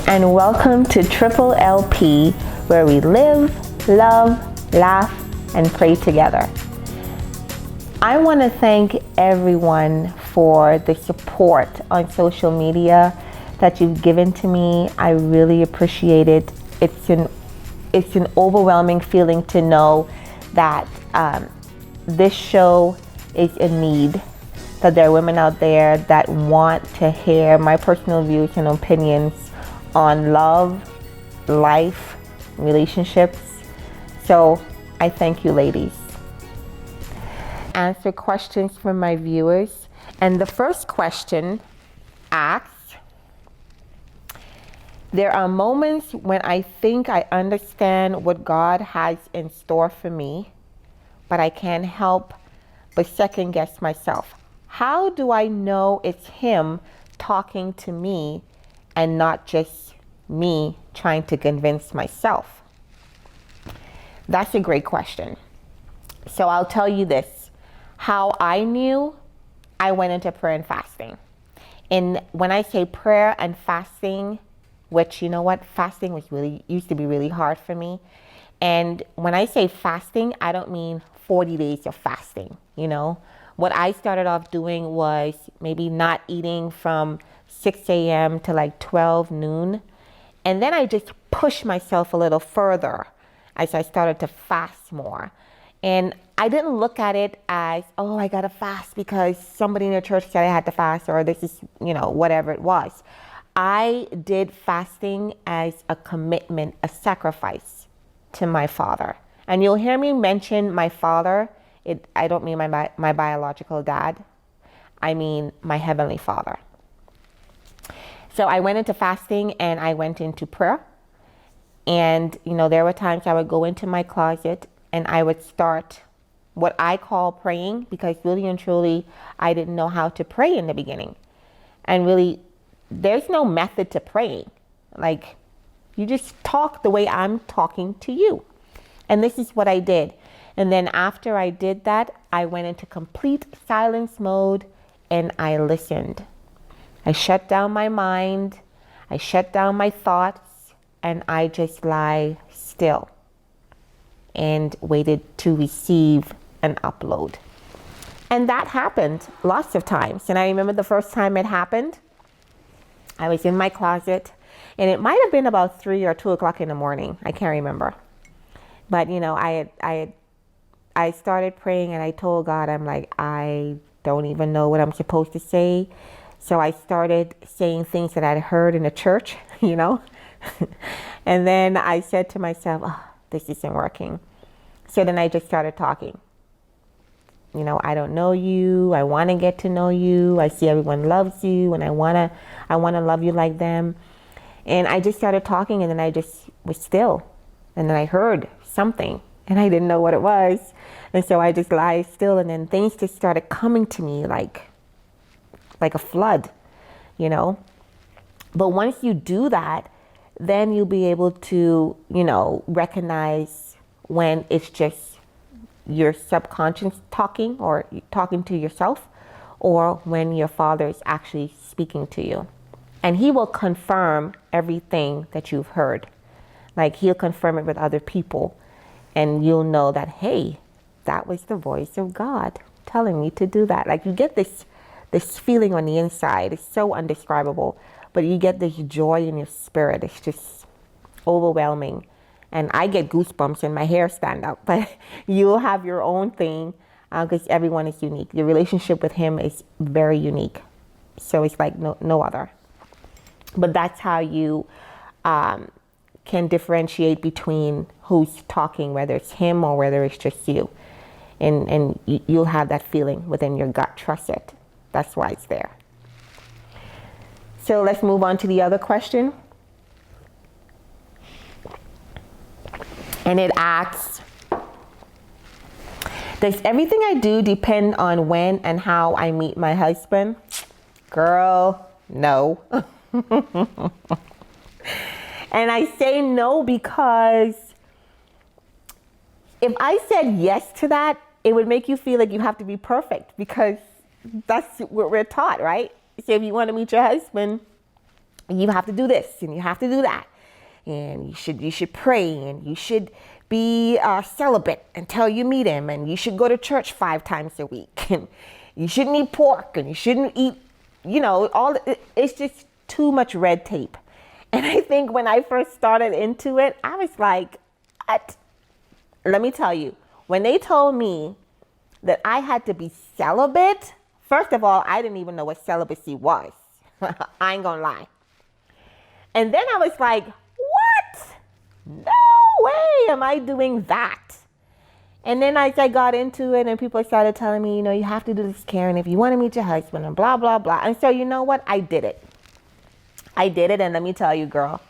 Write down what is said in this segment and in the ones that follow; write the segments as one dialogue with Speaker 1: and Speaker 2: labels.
Speaker 1: and welcome to Triple LP, where we live, love, laugh, and pray together. I want to thank everyone for the support on social media that you've given to me. I really appreciate it. It's an overwhelming feeling to know that this show is in need, that there are women out there that want to hear my personal views and opinions on love, life, relationships. So I thank you, ladies. Answer questions from my viewers. And the first question asks, there are moments when I think I understand what God has in store for me, but I can't help but second guess myself. How do I know it's Him talking to me and not just me trying to convince myself? That's a great question. So I'll tell you this. How I knew, I went into prayer and fasting. And when I say prayer and fasting, which, you know what, fasting used to be really hard for me. And when I say fasting, I don't mean 40 days of fasting, you know. What I started off doing was maybe not eating from 6 a.m. to like 12 noon. And then I just pushed myself a little further as I started to fast more. And I didn't look at it as, oh, I got to fast because somebody in the church said I had to fast, or this is, you know, whatever it was. I did fasting as a commitment, a sacrifice to my Father. And you'll hear me mention my Father. I don't mean my biological dad. I mean my Heavenly Father. So I went into fasting and I went into prayer. And, you know, there were times I would go into my closet and I would start what I call praying, because really and truly, I didn't know how to pray in the beginning. And really, there's no method to praying. Like, you just talk the way I'm talking to you. And this is what I did. And then after I did that, I went into complete silence mode and I listened. I shut down my mind. I shut down my thoughts, and I just lie still and waited to receive an upload. And that happened lots of times. And I remember the first time it happened, I was in my closet, and it might have been about 3 or 2 o'clock in the morning. I can't remember. But, you know, I started praying and I told God, I'm like, I don't even know what I'm supposed to say. So I started saying things that I'd heard in the church, you know. And then I said to myself, oh, this isn't working. So then I just started talking. You know, I don't know you. I want to get to know you. I see everyone loves you, and I want to love you like them. And I just started talking, and then I just was still. And then I heard something, and I didn't know what it was. And so I just lie still, and then things just started coming to me like a flood, you know. But once you do that, then you'll be able to, you know, recognize when it's just your subconscious talking or talking to yourself, or when your Father is actually speaking to you. And He will confirm everything that you've heard. Like, He'll confirm it with other people, and you'll know that, hey, that was the voice of God telling me to do that. Like, you get this feeling on the inside. It's so indescribable, but you get this joy in your spirit. It's just overwhelming. And I get goosebumps and my hair stand up, but you'll have your own thing, because everyone is unique. Your relationship with Him is very unique. So it's like no other. But that's how you can differentiate between who's talking, whether it's Him or whether it's just you. And you'll have that feeling within your gut. Trust it. That's why it's there. So let's move on to the other question. And it asks, does everything I do depend on when and how I meet my husband? Girl, no. And I say no because if I said yes to that, it would make you feel like you have to be perfect, because that's what we're taught, right? So if you want to meet your husband, you have to do this and you have to do that. And you should pray, and you should be celibate until you meet him, and you should go to church 5 times a week, and you shouldn't eat pork, and you shouldn't eat, it's just too much red tape. And I think when I first started into it, I was like, what? Let me tell you, when they told me that I had to be celibate, first of all, I didn't even know what celibacy was. I ain't gonna lie. And then I was like, what? No way am I doing that. And then as I got into it and people started telling me, you have to do this, Karen, if you want to meet your husband and blah, blah, blah. And so you know what? I did it. And let me tell you, girl,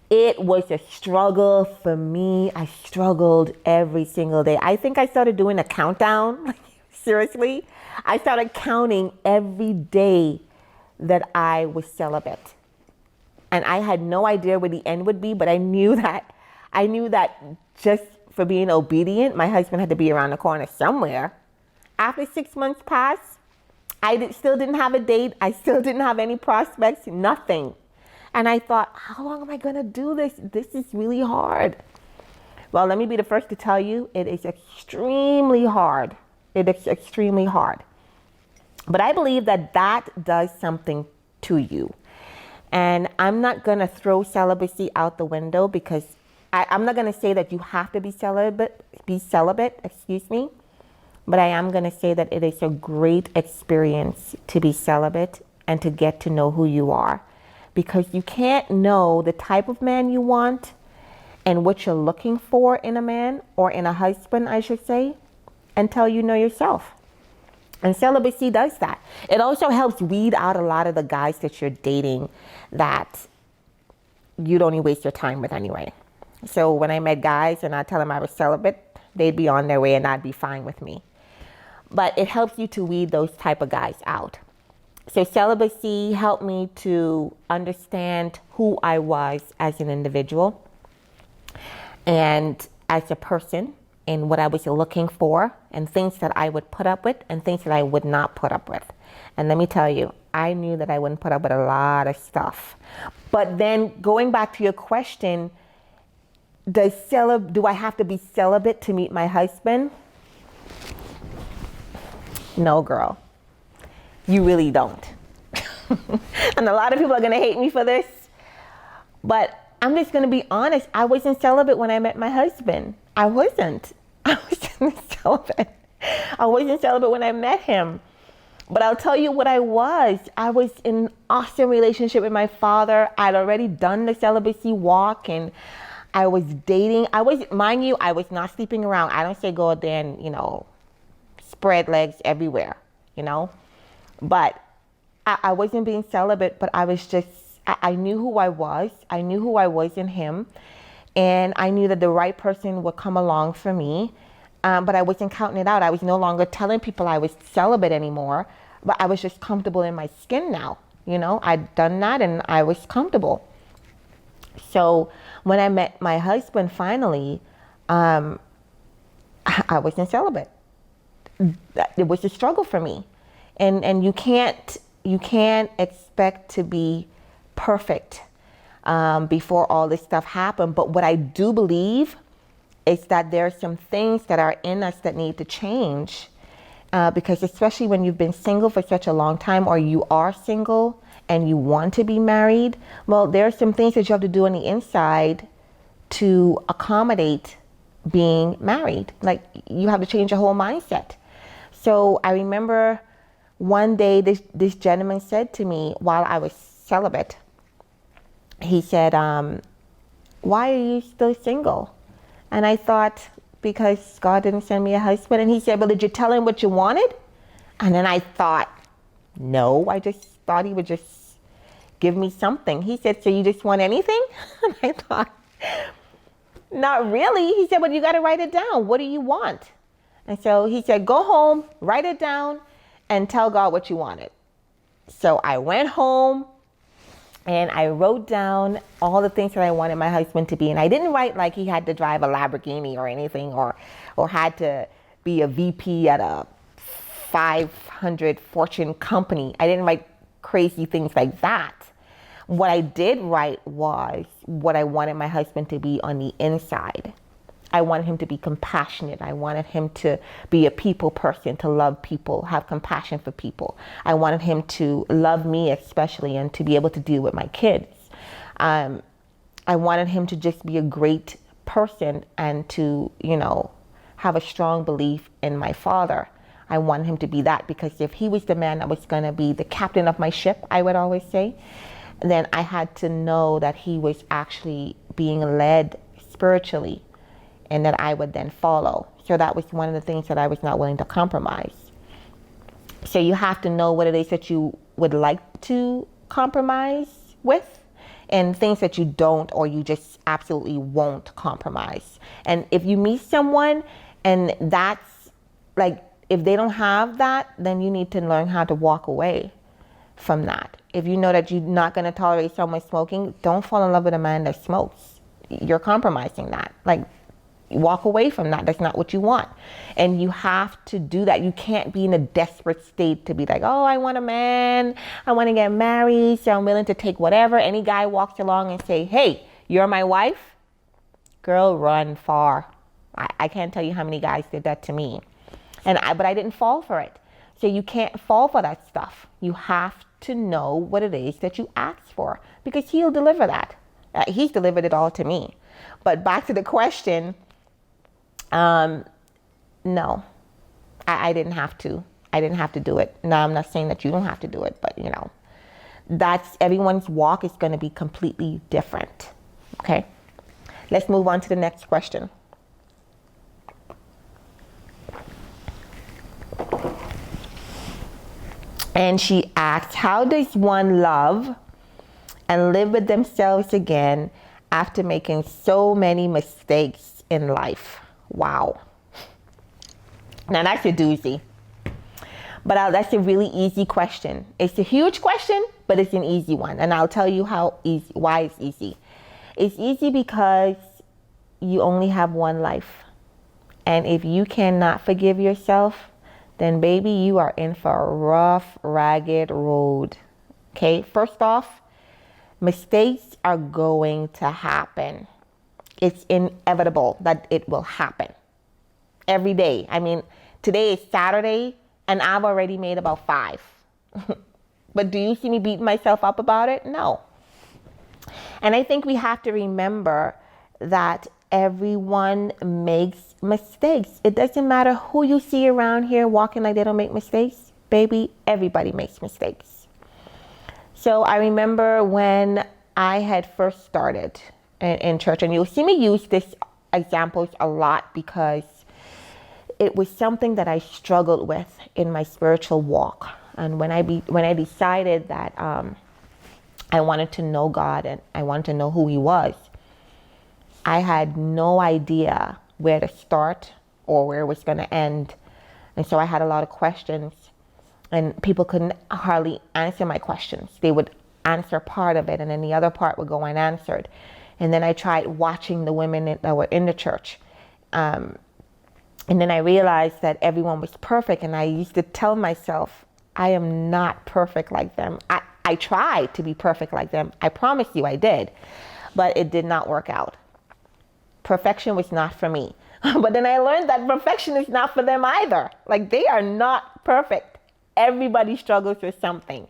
Speaker 1: it was a struggle for me. I struggled every single day. I think I started doing a countdown. Seriously. I started counting every day that I was celibate. And I had no idea where the end would be, but I knew that just for being obedient, my husband had to be around the corner somewhere. After 6 months passed, I still didn't have a date. I still didn't have any prospects, nothing. And I thought, how long am I going to do this? This is really hard. Well, let me be the first to tell you, it is extremely hard. It is extremely hard. But I believe that does something to you. And I'm not going to throw celibacy out the window, because I'm not going to say that you have to be celibate, but I am going to say that it is a great experience to be celibate and to get to know who you are, because you can't know the type of man you want and what you're looking for in a man, or in a husband, I should say, until you know yourself. And celibacy does that. It also helps weed out a lot of the guys that you're dating that you'd only waste your time with anyway. So when I met guys and I tell them I was celibate, they'd be on their way and I'd be fine with me. But it helps you to weed those type of guys out. So celibacy helped me to understand who I was as an individual and as a person, and what I was looking for, and things that I would put up with and things that I would not put up with. And let me tell you, I knew that I wouldn't put up with a lot of stuff. But then going back to your question, do I have to be celibate to meet my husband? No, girl, you really don't. And a lot of people are going to hate me for this, but I'm just going to be honest. I wasn't celibate when I met my husband. I wasn't celibate. I wasn't celibate when I met him. But I'll tell you what I was. I was in an awesome relationship with my father. I'd already done the celibacy walk, and I was dating. Mind you, I was not sleeping around. I don't say go out there and, spread legs everywhere, But I wasn't being celibate, but I knew who I was. I knew who I was in him. And I knew that the right person would come along for me. But I wasn't counting it out. I was no longer telling people I was celibate anymore. But I was just comfortable in my skin now. I'd done that and I was comfortable. So when I met my husband finally, I wasn't celibate. It was a struggle for me. And you can't expect to be perfect before all this stuff happened. But what I do believe is that there are some things that are in us that need to change, because especially when you've been single for such a long time, or you are single and you want to be married, well, there are some things that you have to do on the inside to accommodate being married. Like, you have to change your whole mindset. So I remember one day this gentleman said to me while I was celibate, he said, why are you still single? And I thought, because God didn't send me a husband. And he said, well, did you tell him what you wanted? And then I thought, no, I just thought he would just give me something. He said, so you just want anything? And I thought, not really. He said, well, you got to write it down. What do you want? And so he said, go home, write it down, and tell God what you wanted. So I went home and I wrote down all the things that I wanted my husband to be. And I didn't write like he had to drive a Lamborghini or anything, or had to be a VP at a 500 Fortune company. I didn't write crazy things like that. What I did right was what I wanted my husband to be on the inside. I wanted him to be compassionate. I wanted him to be a people person, to love people, have compassion for people. I wanted him to love me especially, and to be able to deal with my kids. I wanted him to just be a great person and to, have a strong belief in my father. I wanted him to be that, because if he was the man that was going to be the captain of my ship, I would always say, then I had to know that he was actually being led spiritually, and that I would then follow. So that was one of the things that I was not willing to compromise. So you have to know what it is that you would like to compromise with, and things that you don't, or you just absolutely won't compromise. And if you meet someone and that's like, if they don't have that, then you need to learn how to walk away from that. If you know that you're not going to tolerate someone smoking, don't fall in love with a man that smokes. You're compromising that. Like, walk away from that. That's not what you want. And you have to do that. You can't be in a desperate state to be like, oh, I want a man, I want to get married, so I'm willing to take whatever. Any guy walks along and say, hey, you're my wife, girl, run far. I can't tell you how many guys did that to me. But I didn't fall for it. So you can't fall for that stuff. You have to know what it is that you ask for, because he'll deliver that. He's delivered it all to me. But back to the question, no, I didn't have to. I didn't have to do it. Now, I'm not saying that you don't have to do it, but that's, everyone's walk is going to be completely different. Okay. Let's move on to the next question. And she asked, how does one love and live with themselves again after making so many mistakes in life? Wow. Now that's a doozy. But that's a really easy question. It's a huge question, but it's an easy one. And I'll tell you why it's easy. It's easy because you only have one life. And if you cannot forgive yourself, then baby, you are in for a rough, ragged road. Okay, first off, mistakes are going to happen. It's inevitable that it will happen every day. I mean, today is Saturday and I've already made about 5. But do you see me beating myself up about it? No. And I think we have to remember that everyone makes mistakes. It doesn't matter who you see around here walking like they don't make mistakes. Baby, everybody makes mistakes. So I remember when I had first started in church, and you'll see me use this examples a lot because it was something that I struggled with in my spiritual walk. And when I decided that I wanted to know God and I wanted to know who He was, I had no idea where to start or where it was going to end. And so I had a lot of questions, and people couldn't hardly answer my questions. They would answer part of it, and then the other part would go unanswered. And then I tried watching the women that were in the church. And then I realized that everyone was perfect. And I used to tell myself, I am not perfect like them. I tried to be perfect like them. I promise you I did. But it did not work out. Perfection was not for me. But then I learned that perfection is not for them either. Like, they are not perfect. Everybody struggles with something.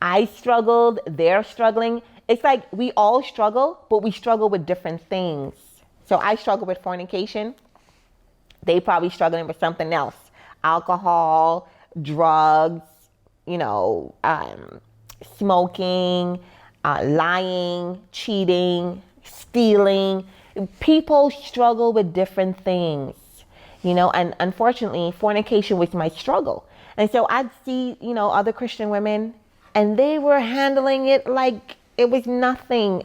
Speaker 1: I struggled, they're struggling. It's like we all struggle, but we struggle with different things. So I struggle with fornication. They probably struggling with something else. Alcohol, drugs, smoking, lying, cheating, stealing. People struggle with different things, and unfortunately, fornication was my struggle. And so I'd see, other Christian women, and they were handling it like it was nothing.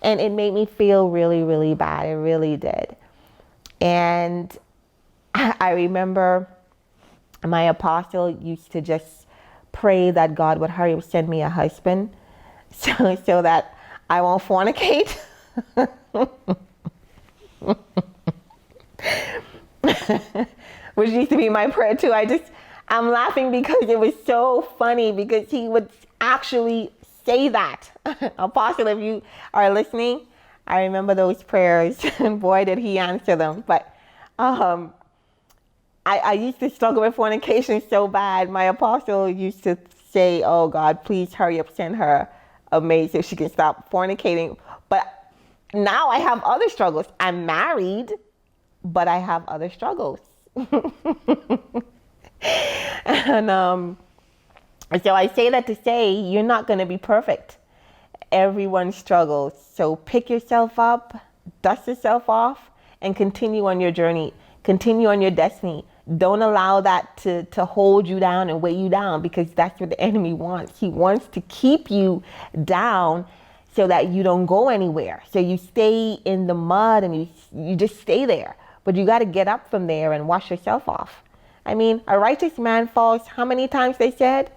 Speaker 1: And it made me feel really, really bad. It really did. And I remember my apostle used to just pray that God would hurry up send me a husband so that I won't fornicate. Which used to be my prayer too. I'm laughing because it was so funny, because he would actually say that. Apostle, if you are listening, I remember those prayers, and boy, did he answer them. But I used to struggle with fornication so bad. My apostle used to say, oh God, please hurry up, send her a maid so she can stop fornicating. But now I have other struggles. I'm married, but I have other struggles. And so I say that to say, you're not going to be perfect. Everyone struggles. So pick yourself up, dust yourself off, and continue on your journey. Continue on your destiny. Don't allow that to hold you down and weigh you down, because that's what the enemy wants. He wants to keep you down so that you don't go anywhere. So you stay in the mud and you just stay there. But you got to get up from there and wash yourself off. I mean, a righteous man falls how many times, they said?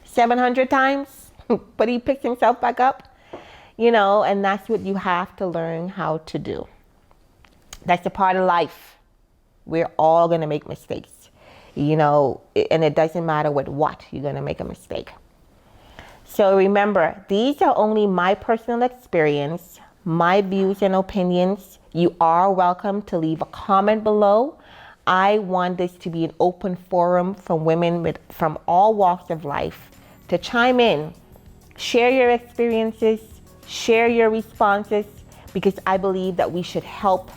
Speaker 1: 700 times? But he picks himself back up. You know, and that's what you have to learn how to do. That's a part of life. We're all going to make mistakes, you know, and it doesn't matter with what, you're going to make a mistake. So remember, these are only my personal experience, my views and opinions. You are welcome to leave a comment below. I want this to be an open forum for women from all walks of life to chime in, share your experiences, share your responses, because I believe that we should help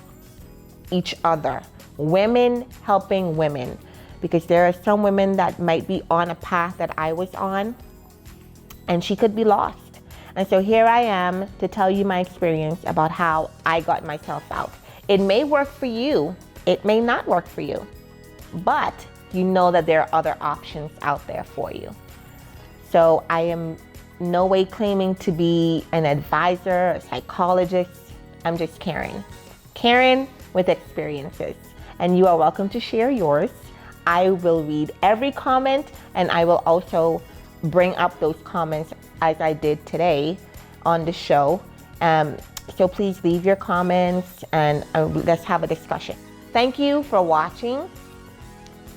Speaker 1: each other. Women helping women, because there are some women that might be on a path that I was on, and she could be lost. And so here I am to tell you my experience about how I got myself out. It may work for you, it may not work for you, but you know that there are other options out there for you. So I am no way claiming to be an advisor, a psychologist. I'm just Karen with experiences. And you are welcome to share yours. I will read every comment, and I will also bring up those comments as I did today on the show. So please leave your comments and let's have a discussion. Thank you for watching.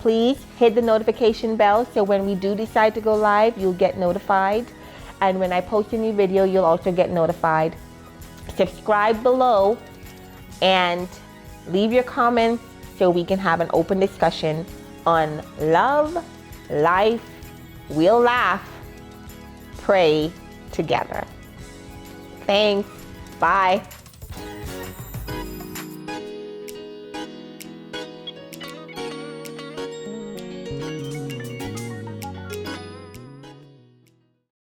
Speaker 1: Please hit the notification bell so when we do decide to go live, you'll get notified. And when I post a new video, you'll also get notified. Subscribe below and leave your comments so we can have an open discussion on love, life. We'll laugh, pray together. Thanks. Bye.